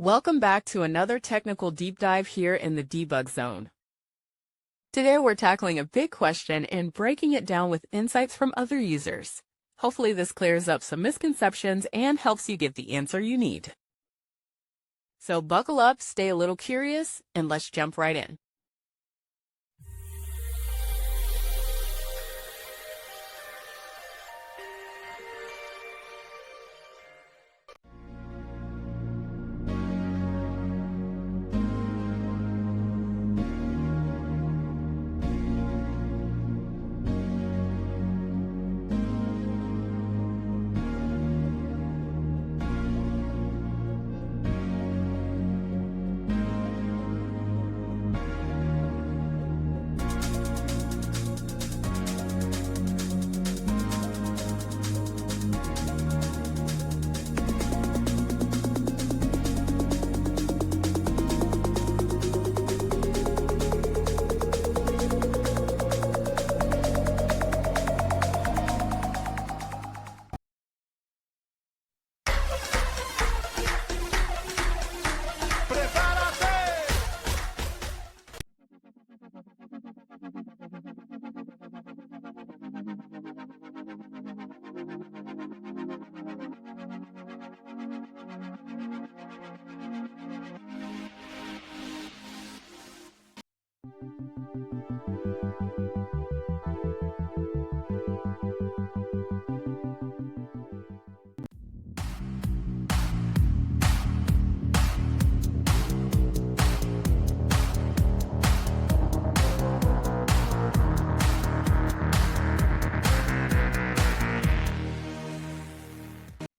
Welcome back to another technical deep dive here in the debug zone. Today we're tackling a big question and breaking it down with insights from other users. Hopefully this clears up some misconceptions and helps you get the answer you need. So buckle up, stay a little curious, and let's jump right in.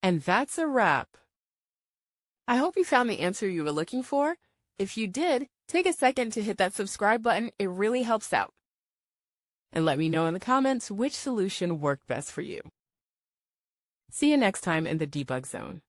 And that's a wrap. I hope you found the answer you were looking for. If you did, take a second to hit that subscribe button. It really helps out. And let me know in the comments which solution worked best for you. See you next time in the debug zone.